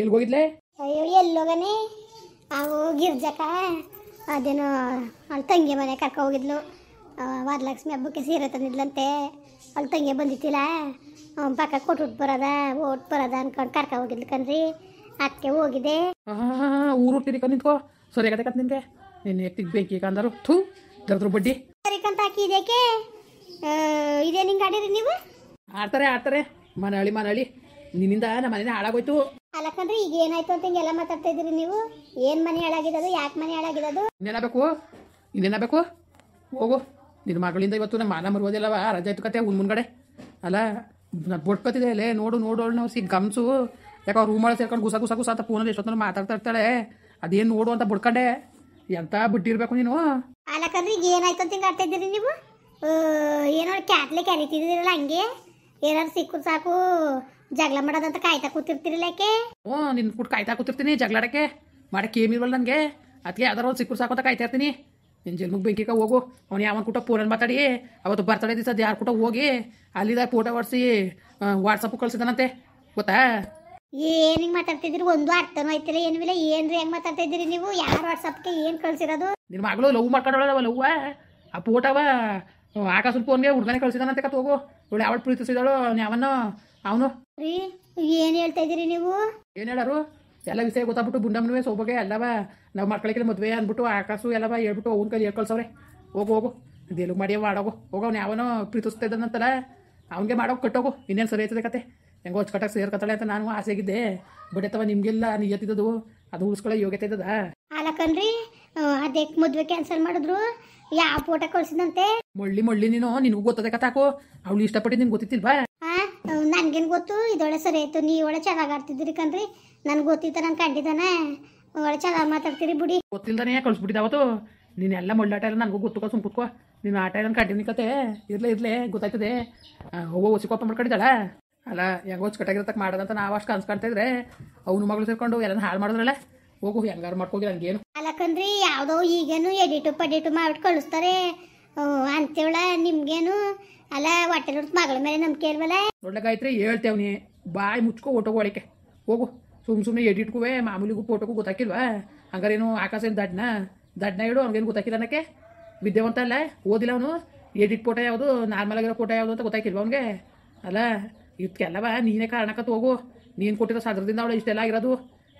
ಎಲ್ಲಿ ಹೋಗಿದ್ಲೆ? ಅಯ್ಯೋ ಎಲ್ಲೋಗನೆ ಅವು ಗಿರ್ಜಕ ಅದೇನೋ ಅವಳ ತಂಗಿ ಮನೆ ಕರ್ಕೊ ಹೋಗಿದ್ಲು. ವರಲಕ್ಷ್ಮಿ ಹಬ್ಬಕ್ಕೆ ಸೀರೆ ತಂದಿದ್ಲಂತೆ. ಅವಳ ತಂಗಿ ಬಂದಿತ್ತಿಲ್ಲ, ಪಕ್ಕ ಕೊಟ್ಬಿಟ್ಟು ಬರೋದ ಓಟ್ ಬರೋದ ಅನ್ಕೊಂಡು ಕರ್ಕೊ ಹೋಗಿದ್ಲು ಕಣ್ರಿ. ಅದಕ್ಕೆ ಹೋಗಿದೆ. ಊರು ಹುಟ್ಟಿರಿ ನಿಂತ್ಕೋ, ಸರಿ ಆಗತ್ತೆ ಕತ್ ನಿನ್ಗೆ. ನಿನ್ನ ಎತ್ತಿಗೆ ಬೇಕೀಗ ಅಂದರು ಥೂ ದರ್ದ್ರ ಬಡ್ಡಿ ಸರಿಕಂತ ಹಾಕಿ ಇದಕ್ಕೆ ಇದೇ ನಿಂಗೆ ಆಡಿರಿ ನೀವು? ಆಡ್ತಾರೆ ಮನಹಳ್ಳಿ ನಿನ್ನಿಂದ ನಮ್ಮ ಮನೇನ ಹಾಳಾಗೋಯ್ತು. ಅಲ್ಲಕಂದ್ರೆ ಈಗ ಏನಾಯ್ತು ಅಂತ ಹಿಂಗೆಲ್ಲ ಮಾತಾಡ್ತಾ ಇದ್ದೀರಿ ನೀವು? ಏನು ಮನೆ ಹಾಳಾಗಿರೋದು? ಯಾಕೆ ಮನೆ ಹಾಳಾಗಿರೋದು? ಇನ್ನೇನಾಗಬೇಕು ಹೋಗು. ನಿನ್ನ ಮಗಳಿಂದ ಇವತ್ತು ನಮ್ಮ ಮಾನ ಮರುವುದಿಲ್ಲವ, ರಜೆ ಆಯ್ತು ಕತೆ ಮುಂದ್ಗಡೆ ಅಲ್ಲ. ನಾನು ಬಡ್ಕೊತಿದ್ದೆ ಅಲ್ಲೇ ನೋಡು ನಾವು ಗಮನಿಸು. ಯಾಕೆ ಅವ್ರು ರೂಮಲ್ಲಿ ಸೇರ್ಕೊಂಡು ಗುಸ ಅಂತ ಫೋನಲ್ಲಿ ಎಷ್ಟೊತ್ತನ ಮಾತಾಡ್ತಾ ಇರ್ತಾಳೆ. ಅದೇನು ನೋಡು ಅಂತ ಬಡ್ಕೊಂಡೆ. ಎಂತ ಬಿಟ್ಟಿರ್ಬೇಕು ನೀನು? ಅಲ್ಲಕಂದ್ರೆ ಈಗ ಏನಾಯ್ತು ಅಂತ ಹಿಂಗೆ ಆಡ್ತಾ ಇದ್ದೀರಿ ನೀವು? ಏನೋ ಕ್ಯಾಟ್ಲೆ ಕರಿತಿದ್ದೀರಲ್ಲ ಹಂಗೆ. ಏನಾದ್ರು ಸಿಕ್ಕು ಸಾಕು ಜಗಳ ಮಾಡೋದಂತ ಕಾಯ್ತಾ ಕೂತಿರ್ತೀರಲ್ಲ ಯಾಕೆ? ನಿನ್ನ ಕುಟ್ಟು ಕಾಯ್ತಾ ಕೂತಿರ್ತೀನಿ ಜಗಳಾಡಕ್ಕೆ. ಮಾಡಕ್ಕೆ ಏಮಿಲ್ವಲ್ಲ ನನಗೆ. ಅದಕ್ಕೆ ಯಾವ್ದಾರು ಒಂದು ಸಿಕ್ಕು ಸಾಕು ಅಂತ ಕಾಯ್ತಾ ಇರ್ತೀನಿ. ನಿನ್ನ ಜನ್ಮಕ್ಕೆ ಬೆಂಕಿಗೆ ಹೋಗು. ಅವ್ನು ಯಾವನ್ ಕೂಟ ಫೋನಲ್ಲಿ ಮಾತಾಡಿ ಅವತ್ತು ಬರ್ತಡೇ ದಿವಸ ಯಾರು ಕೂಟ ಹೋಗಿ ಅಲ್ಲಿದ ಫೋಟೋ ಹೊಡ್ಸಿ ವಾಟ್ಸಪ್ ಕಳ್ಸಿದಾನಂತೆ, ಗೊತ್ತಾ? ಏನ್ ಹಿಂಗೆ ಮಾತಾಡ್ತಿದ್ದೀರಿ? ಒಂದು ಅರ್ಥನೂ ಆಯ್ತಿಲ್ಲ ಏನೂ ಇಲ್ಲ. ಏನ್ರಿ ಹೆಂಗೆ ಮಾತಾಡ್ತಾ ಇದ್ದೀರಿ ನೀವು? ಯಾರು ವಾಟ್ಸಪ್ಗೆ ಏನು ಕಳ್ಸಿರೋದು? ನಿನ್ನ ಮಗಳು ಲವ್ ಮಾಡ್ಕೊಂಡವಳವ ಲವ್ವ. ಆ ಫೋಟೋವ ಆಕಾಶನ ಫೋನ್ಗೆ ಹುಡುಗನೇ ಕಳ್ಸಿದಾನಂತೆ ಕತ್ ಹೋಗು. ಇವಳು ಯಾವಳು ಪ್ರೀತಿಸಿದಳು ಅವನು ರೀ ಏನು ಹೇಳ್ತಾ ಇದ್ದೀರಿ ನೀವು? ಏನು ಹೇಳಾರು? ಎಲ್ಲ ವಿಷಯ ಗೊತ್ತಾಗ್ಬಿಟ್ಟು ಬುಂಡಮ್ಮನವೇ ಸೋಬಗೆ ಎಲ್ಲವ ನಾವು ಮಾಡ್ಕೊಳಕ್ಕೆ ಮದುವೆ ಅಂದ್ಬಿಟ್ಟು ಆಕಾಶು ಎಲ್ಲವ ಹೇಳ್ಬಿಟ್ಟು ಅವ್ನ ಕೈ ಹೇಳ್ಕಳ್ಸವ್ರೆ. ಹೋಗು ಇದೆಲ್ಲ ಮಾಡಿ ಮಾಡೋಗು. ಅವ್ನು ಯಾವನೋ ಪ್ರೀತಿಸ್ತಾ ಇದ್ದಾನಂತಲ್ಲ, ಅವ್ನಿಗೆ ಮಾಡೋಗಿ ಕಟ್ಟೋಗು. ಇನ್ನೇನು ಸರಿ ಆಯ್ತದೆ ಕತೆ. ಹೆಂಗೋ ಕಟ್ಟಕ್ಕೆ ಸೇರ್ಕತ್ತಾಳೆ ಅಂತ ನಾನು ಆಸೆ ಆಗಿದ್ದೆ. ಬಡತವ ನಿಮಗೆಲ್ಲ ನಿಯತ್ತಿದ್ದದು, ಅದು ಉಳಿಸ್ಕೊಳ್ಳೋ ಯೋಗ್ಯತೆ ಇದ್ದದ? ಅಲ್ಲಕನ್ರಿ ಅದಕ್ಕೆ ಮದುವೆ ಕ್ಯಾನ್ಸಲ್ ಮಾಡಿದ್ರು. ಯಾವ ಫೋಟೋ ಕಳ್ಸಿದಂತೆ? ಮಳ್ಳಿ ನೀನು ನಿನಗೂ ಗೊತ್ತದೆ ಕತಾಕು. ಅವಳು ಇಷ್ಟಪಟ್ಟಿದ್ದು ನಿನ್ಗೆ ಗೊತ್ತಿತ್ತಿಲ್ವಾ? ನನ್ಗೇನು ಗೊತ್ತು? ಇದೊಳೆ ಸರಿ ಆಯ್ತು. ನೀವು ಒಳ್ಳೆ ಚೆನ್ನಾಗಿ ಆಡ್ತಿದ್ದೀರಿ ಕಣ್ರಿ. ನನ್ಗೆ ಗೊತ್ತಿತ್ತು, ನಾನು ಕಂಡಿದ್ದಾನೆ. ಒಳ್ಳೆ ಚೆನ್ನಾಗಿ ಮಾತಾಡ್ತೀರಿ ಬಿಡಿ. ಗೊತ್ತಿಲ್ದಾನೆ ಕಳ್ಸ್ಬಿಟ್ಟಿದ್ದೆ ಅವತ್ತು. ನೀನೆಲ್ಲ ಮಳ್ಳಾಟ ಎಲ್ಲ ನನಗೂ ಗೊತ್ತುಕೋ, ಸುಮ್ ಕೂತ್ಕೋ. ನೀನು ಆಟ ಎಲ್ಲ ಕಂಟಿನ್ಯೂ ಕತೆ ಇರ್ಲೇ ಗೊತ್ತಾಯ್ತದೆ. ಹೋಗೋ ಹೊಸಿಕೋಪ ಮಾಡ್ಕೊಂಡಿದ್ದಾಳ ಅಲ್ಲ. ಹೆಂಗೋ ಕಟ್ಟಾಗಿರತಕ್ಕ ಮಾಡೋದಂತ ನಾವು ಅಷ್ಟು ಕನ್ಸ್ಕೊಳ್ತಾ ಇದ್ರೆ ಅವನು ಮಗಳು ಸೇರ್ಕೊಂಡು ಎಲ್ಲ ಹಾಳು ಮಾಡಿದ್ರಲ್ಲ. ಹೋಗು ಹೆಂಗಾರು ಮಾಡ್ಕೋಗಿ ನನಗೇನು ಅಲ್ಲಕಂದ್ರಿ. ಯಾವುದೋ ಈಗೇನು ಎಡಿಟು ಪಡಿಟು ಮಾಡ್ಬಿಟ್ಟು ಕಳಿಸ್ತಾರೆ ಅಂತೇವಳ ನಿಮ್ಗೇನು? ಅಲ್ಲ ಹೊಟ್ಟೆ ನೋಡ್ತು ಮಗಳ ಮೇಲೆ ನಂಬಿಕೆ ಇಲ್ವಲ್ಲ? ಒಳ್ಳೆ ಗಾಯತ್ರಿ ಹೇಳ್ತೇವ್ನಿ, ಬಾಯಿ ಮುಚ್ಕೋ ಓಟೋಗು ಒಳಕ್ಕೆ ಹೋಗು. ಸುಮ್ಮನೆ ಎಡಿಟ್ಗೂ ಮಾಮೂಲಿಗೂ ಫೋಟೋಗೂ ಗೊತ್ತಾಕಿಲ್ವಾ? ಹಂಗಾರೇನು ಆಕಾಶನ ದಡ್ನ ಇಡು. ಅವ್ನಿಗೇನು ಗೊತ್ತಾಕಿಲ್ಲ ಅನ್ನಕ್ಕೆ? ವಿದ್ಯಾವಂತ ಅಲ್ಲ, ಓದಿಲ್ಲ ಅವನು. ಎಡಿಟ್ ಫೋಟೋ ಯಾವುದು, ನಾರ್ಮಲ್ ಆಗಿರೋ ಫೋಟೋ ಯಾವುದು ಅಂತ ಗೊತ್ತಾಕಿಲ್ವ ಅವನಿಗೆ? ಅಲ್ಲ ಇದಕ್ಕೆಲ್ಲವ ನೀನೇ ಕಾರಣಕ್ಕತ್ತು. ಹೋಗು. ನೀನು ಕೊಟ್ಟಿರೋ ಸಾಗರದಿಂದ ಅವಳು ಇಷ್ಟೆಲ್ಲ ಆಗಿರೋದು.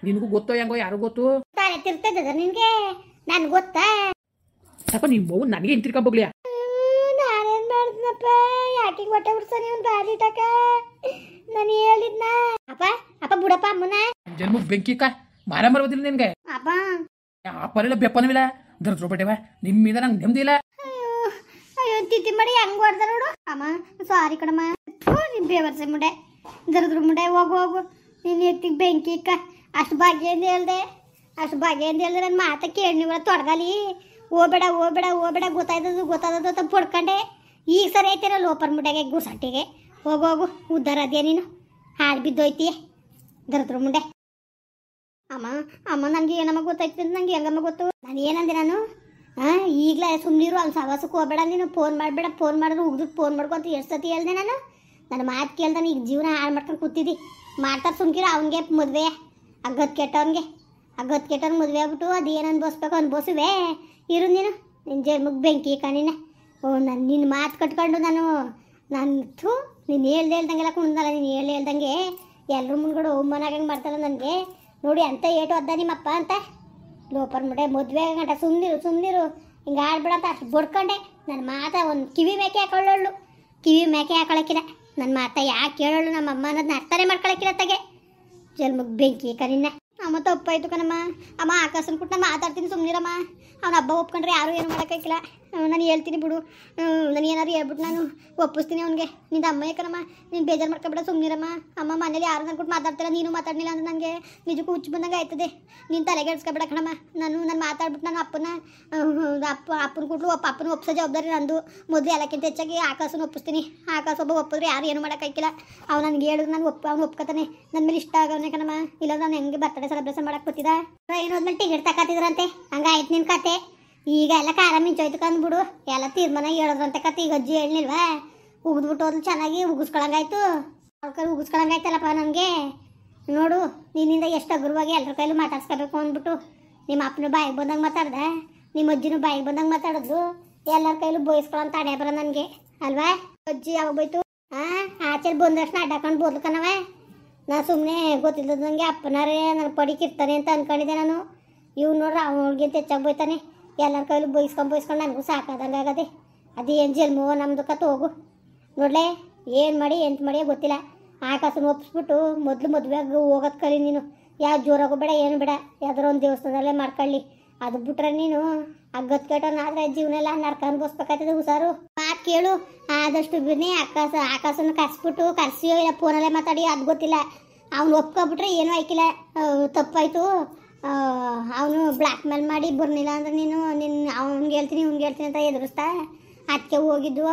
ನಿನಗೂ ಗೊತ್ತೋ ಹೆಂಗೋ? ಯಾರು ಗೊತ್ತು? ತಾನೇ ತಿರ್ತದ ನಿನ್ಗೆ? ನನ್ಗೆ ಗೊತ್ತಾ? ಅಪ್ಪ ನಿಮ್ಮ ನನಗೆ ಹಿಂತಿರ್ಕೊಂಬೋಗ್ಲಿಯಾ? ನಾನೇನ್ ಮಾಡ್ದನಪ್ಪ? ಯಾಕೆ ಹೊಟ್ಟೆ ಉಡ್ಸ ನೀವು ಬಾರಿಟಕ? ನಾನು ಹೇಳಿದ್ನ ಅಪ್ಪ ಬಿಡಪ್ಪ ಅಮ್ಮನ. ಜನ್ಮಕ್ಕೆ ಬೆಂಕಿಕ ಮಾರ ಮರವದಿಲ್ಲ ನಿನ್ಗೆ. ಅಪ್ಪ ಅಪ್ಪನೆಲ್ಲ ಬೆಪ್ಪನವಿಲ್ಲ ದರ್ದ್ರು ಬಟ್ಟೆವ. ನಿಮ್ಮಿಂದ ನಂಗೆ ನೆಮ್ಮದಿ ಇಲ್ಲ. ಅಯ್ಯೋ ತಿತ್ತಿ ಮಾಡಿ ಹೆಂಗ್ ಹೊಡ್ದ ನೋಡು. ಅಮ್ಮ ಸಾರಿ ಕಣಮ್ಮ. ನಿಮ್ ಬೇವರ್ಸೆ ಮುಂಡೆ ದರ್ದ್ರ ಮುಂಡೆ. ಹೋಗು ನೀನು ಎತ್ತಿಗೆ ಬೆಂಕಿ ಇಕ್ಕ. ಅಷ್ಟು ಭಾಗ್ಯದಿಂದ ಹೇಳ್ದೆ ನನ್ನ ಮಾತ ಕೇಳಿ ನೀವು ತೊಡಗಲಿ. ಹೋಗ್ಬೇಡ ಗೊತ್ತಾದದು ಅಂತ ಪಡ್ಕೊಂಡೆ. ಈಗ ಸರಿ ಐತಿರ ಲೋಪರ್ ಮುಂಡೆಗೆ ಗುಸಟ್ಟಿಗೆ. ಹೋಗು ಉದ್ದಾರ ಅದೇ ನೀನು. ಹಾಳು ಬಿದ್ದೋಯ್ತಿ ದರ್ದ್ರ ಮುಂಡೆ. ಅಮ್ಮ ನನಗೆ ಏನಮ್ಮ ಗೊತ್ತಾಯ್ತು ಅಂತ ನಂಗೆ ಹೆಂಗಮ್ಮ ಗೊತ್ತು? ನಾನು ಏನಂದೆ ನಾನು? ಈಗಲೇ ಸುಮ್ಮನಿರು. ಅವ್ನು ಸವಾಸಕ್ಕೆ ಹೋಗ್ಬೇಡ ನೀನು. ಫೋನ್ ಮಾಡಿದ್ರೆ ಉಗ್ದು ಫೋನ್ ಮಾಡ್ಕೊಂತ ಎಷ್ಟು ಸತಿ ಹೇಳ್ದೆ ನಾನು? ನನ್ನ ಮಾತು ಕೇಳ್ದಾನೆ. ಈಗ ಜೀವನ ಹಾಳು ಮಾಡ್ಕೊಂಡು ಕೂತಿದ್ದಿ. ಮಾಡ್ತಾರೆ ಸುಮ್ಕಿರೋ. ಅವನಿಗೆ ಮದುವೆ ಅಗ್ಗತ್ ಕೆಟ್ಟವನಿಗೆ ಮದುವೆ ಆಗ್ಬಿಟ್ಟು ಅದೇನು ಅನ್ಭವಿಸ್ಬೇಕು ಅನ್ಭವಿಸುವೆ. ಇರು ನೀನು. ನಿನ್ನ ಜನ್ಮಕ್ಕೆ ಬೆಂಕಿ ಕಣಿನ. ನಿನ್ನ ಮಾತು ಕಟ್ಕೊಂಡು ನೀನು ಹೇಳ್ದಂಗೆಲ್ಲ ಕುಣ್ದಲ್ಲ. ನೀನು ಹೇಳ್ದಂಗೆ ಎಲ್ಲರೂ ಮುಂದ್ಗಡೆ ಮನಾಗಂಗೆ ಮಾಡ್ತಾರ ನನಗೆ. ನೋಡಿ ಅಂತ ಏಟು ಅದ್ದ ನಿಮ್ಮಪ್ಪ ಅಂತ ಲೋಪರ್ ಮುಡೆ. ಮದುವೆ ಗಂಟ ಸುಮ್ಮನಿರು ಹಿಂಗೆ ಆಡ್ಬೇಡ ಅಂತ ಅಷ್ಟು ಬಡ್ಕೊಂಡೆ. ನನ್ನ ಮಾತ ಒಂದು ಕಿವಿ ಮೇಕೆ ಹಾಕೊಳ್ಳೋಕ್ಕಿಲ್ಲ. ನನ್ನ ಮಾತ ಯಾಕೆ ಕೇಳೋಳು ನಮ್ಮ ಅಮ್ಮ ಅನ್ನೋದನ್ನ ಅರ್ಥನೇ ಮಾಡ್ಕೊಳಕ್ಕಿಲ್ಲ ತಗೆ. ಜನ್ಮಕ್ಕೆ ಬೆಂಕಿ ಕರಿನ. ಅಮ್ಮ ತಪ್ಪಾಯ್ತು ಕಣಮ್ಮ. ಅಮ್ಮ ಆಕಾಶನ ಕೊಟ್ಟು ನಾನು ಮಾತಾಡ್ತೀನಿ ಸುಮ್ಮನಿರಮ್ಮ. ಅವ್ನ ಹಬ್ಬ ಒಪ್ಕೊಂಡ್ರೆ ಯಾರು ಏನು ಮಾಡೋಕ್ಕಾಗಿಲ್ಲ. ನಾನು ಹೇಳ್ತೀನಿ ಬಿಡು. ನಾನು ಏನಾದ್ರು ಹೇಳ್ಬಿಟ್ಟು ನಾನು ಒಪ್ಪಿಸ್ತೀನಿ ಅವನಿಗೆ. ನಿಂದ ಅಮ್ಮ ಯಾಕನಮ್ಮ? ನೀನು ಬೇಜಾರು ಮಾಡ್ಕೊಬೇಡ ಸುಮ್ಮನಿರಮ್ಮ. ಅಮ್ಮ ಮನೇಲಿ ಯಾರು ನನ್ನ ಕೊಟ್ಟು ಮಾತಾಡ್ತಿಲ್ಲ. ನೀನು ಮಾತಾಡಲಿಲ್ಲ ಅಂದ್ರೆ ನನಗೆ ನಿಜಕ್ಕೂ ಹುಚ್ಚು ಬಂದಂಗೆ ಆಯ್ತದೆ. ನೀನು ತಲೆಗೆಡ್ಸ್ಕೊಬೇಡ ಕಣಮ್ಮ. ನಾನು ಮಾತಾಡ್ಬಿಟ್ಟು ನಾನು ಅಪ್ಪನ ಕೊಟ್ಟು ಅಪ್ಪನ ಒಪ್ಸೋ ಜವಾಬ್ದಾರಿ ನಂದು. ಮೊದಲು ಎಲ್ಲಕ್ಕಿಂತ ಹೆಚ್ಚಾಗಿ ಆಕಾಶನ ಒಪ್ಪಿಸ್ತೀನಿ. ಆಕಾಶ ಒಬ್ಬ ಒಪ್ಪಿದ್ರೆ ಯಾರು ಏನು ಮಾಡೋಕ್ಕಾಗಿಲ್ಲ. ಅವ್ನು ನನಗೆ ಹೇಳಿದ್ರು ಅವ್ನು ಒಪ್ಕೊತಾನೆ. ನನ್ನ ಮೇಲೆ ಇಷ್ಟ ಆಗವನೇ ಕಣಮ್ಮ. ಇಲ್ಲ ನಾನು ಹೆಂಗೆ ಬರ್ತಡೇ ಸೆಲೆಬ್ರೇಷನ್ ಮಾಡಕ್ಕೆ ಗೊತ್ತಿದ್ದ? ಟ್ರೈನ್ ಹೋದ್ಮೇಲೆ ಟಿಕೆಟ್ ತಗೋತಿದ್ರಂತೆ. ಹಂಗಾಯ್ತು ನಿನ್ನ ಕತೆ. ಈಗ ಎಲ್ಲ ಕಾರ ಮಿಂಚೋಯ್ತು ಕಂದ್ಬಿಡು. ಎಲ್ಲ ತೀರ್ಮಾನ ಹೇಳಿದ್ರಂತೆ ಕತೆ. ಈಗ ಅಜ್ಜಿ ಹೇಳಿಲ್ವಾ? ಉಗಿದ್ಬಿಟ್ಟು ಹೋದ್ಲು ಚೆನ್ನಾಗಿ ಉಗಿಸ್ಕೊಳಂಗಾಯ್ತು. ಅವ್ರ ಉಗಿಸ್ಕೊಳಂಗಾಯ್ತಲ್ಲಪ್ಪ ನನಗೆ. ನೋಡು ನಿನ್ನಿಂದ ಎಷ್ಟು ಅಗುರವಾಗಿ ಎಲ್ಲರ ಕೈಲೂ ಮಾತಾಡ್ಸ್ಕೋಬೇಕು ಅಂದ್ಬಿಟ್ಟು ನಿಮ್ಮ ಅಪ್ಪನ ಬಾಯಿಗೆ ಬಂದಂಗೆ ಮಾತಾಡ್ದೆ, ನಿಮ್ಮ ಅಜ್ಜಿನೂ ಬಾಯಿಗೆ ಬಂದಂಗೆ ಮಾತಾಡಿದ್ರು, ಎಲ್ಲರ ಕೈಲೂ ಬೋಯಿಸ್ಕೊಳ್ಳೋ ತಡೆ ಬರ ನನಗೆ ಅಲ್ವಾ? ಅಜ್ಜಿ ಯಾವಾಗ ಬೋಯ್ತು? ಆಚೆ ಬಂದಷ್ಟು ಅಡ್ಡಾಕೊಂಡು ಬೋದ್ಕನವ. ನಾ ಸುಮ್ಮನೆ ಗೊತ್ತಿಲ್ಲದಂಗೆ ಅಪ್ಪನಾರೇ ನನ್ನ ಪಡಿಕಿರ್ತಾನೆ ಅಂತ ಅನ್ಕೊಂಡಿದ್ದೆ ನಾನು. ಇವ್ ನೋಡ್ರಿ ಅವ್ಳಿಗೆ ತೆಚ್ಚಾಗಿ ಬೋಯ್ತಾನೆ, ಎಲ್ಲರ ಕೈಲೂ ಬೋಯಿಸ್ಕೊಂಡು ನನಗೂ ಸಾಕಾದಂಗೆ ಆಗದೆ. ಅದೇನು ಜಲ್ಮೋ ನಮ್ದು ಕತ್ ಹೋಗು. ನೋಡ್ಲೆ ಏನು ಮಾಡಿ ಎಂತ ಮಾಡಿ ಗೊತ್ತಿಲ್ಲ. ಆಕಾಶನ ಒಪ್ಪಿಸ್ಬಿಟ್ಟು ಮೊದಲು ಮದುವೆಗೆ ಹೋಗೋದು ಕಲಿ ನೀನು. ಯಾವ ಜೋರಾಗೂ ಬೇಡ ಏನು ಬೇಡ, ಯಾವ್ದಾರ ಒಂದು ದೇವಸ್ಥಾನದಲ್ಲೇ ಮಾಡ್ಕೊಳ್ಳಿ. ಅದು ಬಿಟ್ರೆ ನೀನು ಅಗ್ಗತ್ ಕೆಟ್ಟನಾದ್ರೆ ಜೀವನ ಎಲ್ಲ ನರ್ಕ ಅನ್ಭವಿಸ್ಬೇಕಾಯ್ತದೆ. ಹುಷಾರು ಮಾತು ಕೇಳು. ಆದಷ್ಟು ಬಿಡ್ನಿ ಆಕಾಶನ ಕರ್ಸಿಯೋ ಇಲ್ಲ ಫೋನಲ್ಲೇ ಮಾತಾಡಿ ಅದು ಗೊತ್ತಿಲ್ಲ. ಅವ್ನು ಒಪ್ಕೊಬಿಟ್ರೆ ಏನೂ ಆಯ್ಕಿಲ್ಲ, ತಪ್ಪಾಯ್ತು. ಅವನು ಬ್ಲ್ಯಾಕ್ ಮೇಲ್ ಮಾಡಿ ಬರ್ನಿಲ್ಲ ಅಂದ್ರೆ ನೀನು ಅವ್ನಿಗೆ ಹೇಳ್ತೀನಿ ಇವ್ನಿಗೆ ಹೇಳ್ತೀನಿ ಅಂತ ಎದುರಿಸ್ತಾ ಅದಕ್ಕೆ ಹೋಗಿದ್ದು.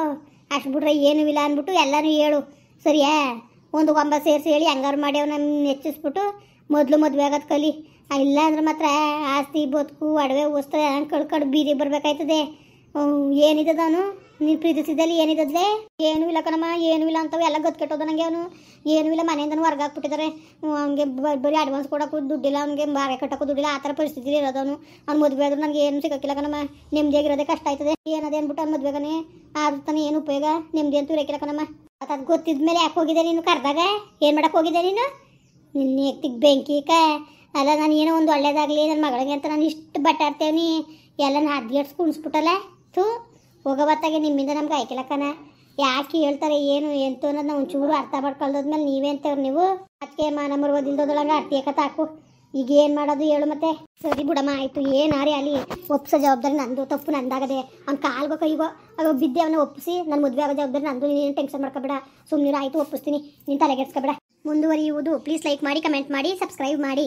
ಅಷ್ಟು ಬಿಟ್ರೆ ಏನೂ ಇಲ್ಲ ಅಂದ್ಬಿಟ್ಟು ಎಲ್ಲನೂ ಹೇಳು ಸರಿಯಾ? ಒಂದು ಗೊಂಬ ಸೇರಿಸಿ ಹೇಳಿ ಹಂಗಾರು ಮಾಡಿ ಅವನ್ನ ಹೆಚ್ಚಿಸ್ಬಿಟ್ಟು ಮೊದಲು ಮದುವೆ ಆಗೋದು ಕಲಿ. ಇಲ್ಲ ಅಂದ್ರೆ ಮಾತ್ರ ಆಸ್ತಿ ಬದುಕು ಒಡವೆ ವಸ್ತು ಕಳ್ಕೊಂಡು ಬೀದಿ ಬರಬೇಕಾಯ್ತದೆ. ಏನಿದ್ದದ ಅವನು ನೀನು ಪ್ರೀತಿಸಿದಲ್ಲಿ ಏನಿದ್ದದ್ಲೆ? ಏನೂ ಇಲ್ಲ ಕಣಮ್ಮ, ಏನೂ ಇಲ್ಲ ಅಂತವೆ ಎಲ್ಲ ಗೊತ್ಕೆಟ್ಟೋದು ನನಗೆ. ಅವನು ಏನೂ ಇಲ್ಲ, ಮನೆಯಿಂದನೂ ಹೊರ್ಗೆ ಹಾಕ್ಬಿಟ್ಟಿದ್ದಾರೆ. ಅವ್ನಿಗೆ ಬರೀ ಅಡ್ವಾನ್ಸ್ ಕೊಡೋಕ್ಕೂ ದುಡ್ಡಿಲ್ಲ, ಅವ್ನಿಗೆ ಬಾರೆ ಕಟ್ಟೋಕ್ಕೂ ದುಡ್ಡಿಲ್ಲ. ಆ ಥರ ಪರಿಸ್ಥಿತಿ ಇರೋದವನು. ಅವ್ನು ಮದುವೆ ಆದ್ರೂ ನನಗೆ ಏನು ಸಿಗೋಕ್ಕಿಲ್ಲ ಕಣಮ್ಮ. ನೆಮ್ಮದಿಯಾಗಿರೋದೇ ಕಷ್ಟ ಆಯ್ತದೆ. ಏನದೇ ಅಂದ್ಬಿಟ್ಟು ಅವ್ನು ಮದುವೆಗನೇ ಆದ್ರೂ ತಾನೇ ಏನು ಉಪಯೋಗ? ನೆಮ್ಮದಿ ಅಂತೂ ಇರೋಕ್ಕಿಲ್ಲ ಕಣಮ್ಮ. ಅದು ಗೊತ್ತಿದ್ಮೇಲೆ ಯಾಕೆ ಹೋಗಿದ್ದೆ ನೀನು? ಕರೆದಾಗ ಏನು ಮಾಡಕ್ಕೆ ಹೋಗಿದ್ದೆ ನೀನು? ನಿನ್ನ ಎತ್ತಿಗೆ ಬೆಂಕಿ ಅಲ್ಲ. ನಾನು ಏನೋ ಒಂದು ಒಳ್ಳೇದಾಗಲಿ ನನ್ನ ಮಗಳಿಗೆ ಅಂತ ನಾನು ಇಷ್ಟು ಬಟ್ಟಾಡ್ತೇವನಿ ಎಲ್ಲ ಹದ್ಗೆಟ್ಸ್ ಕುಣಿಸ್ಬಿಟ್ಟಲ್ಲ. ಥೂ ಹೋಗೋವತ್ತಾಗೆ ನಿಮ್ಮಿಂದ ನಮ್ಗೆ ಆಯ್ಕಿಲ್ಲ ಕಣ. ಯಾಕೆ ಹೇಳ್ತಾರೆ ಏನು ಎಂತು ಅನ್ನೋದು ನಾವು ಒಂಚೂರು ಅರ್ಥ ಮಾಡ್ಕೊಳ್ದೋದ್ಮೇಲೆ ನೀವೇ ಅಂತವ್ರು ನೀವು. ಅದಕ್ಕೆ ಮಾನ ಮರುವುದಿಲ್ದೋದೊಳಗೆ ಅರ್ತಿಯಕ ತಾಕು. ಈಗ ಏನು ಮಾಡೋದು ಹೇಳು ಮತ್ತೆ? ಸರಿ ಬಿಡಮ್ಮ ಆಯಿತು, ಏನಾರೇ ಅಲ್ಲಿ ಒಪ್ಸೋ ಜವಾಬ್ದಾರಿ ನಂದು, ತಪ್ಪು ನಂದಾಗದೆ. ಅವ್ನು ಕಾಲ್ಗೋ ಕೈಗೋ ಅವಾಗ ಬಿದ್ದೆ ಅವನ್ನ ಒಪ್ಪಿಸಿ ನನ್ನ ಮದುವೆ ಆಗೋ ಜವಾಬ್ದಾರಿ ನಂದು. ನೀನು ಟೆನ್ಷನ್ ಮಾಡ್ಕೊಬೇಡ, ಸುಮ್ಮನೆ ಆಯಿತು ಒಪ್ಪಿಸ್ತೀನಿ, ನೀನು ತಲೆಗೆಡ್ಸ್ಕೊಬೇಡ. ಮುಂದುವರಿಯುವುದು. ಪ್ಲೀಸ್ ಲೈಕ್ ಮಾಡಿ, ಕಮೆಂಟ್ ಮಾಡಿ, ಸಬ್ಸ್ಕ್ರೈಬ್ ಮಾಡಿ.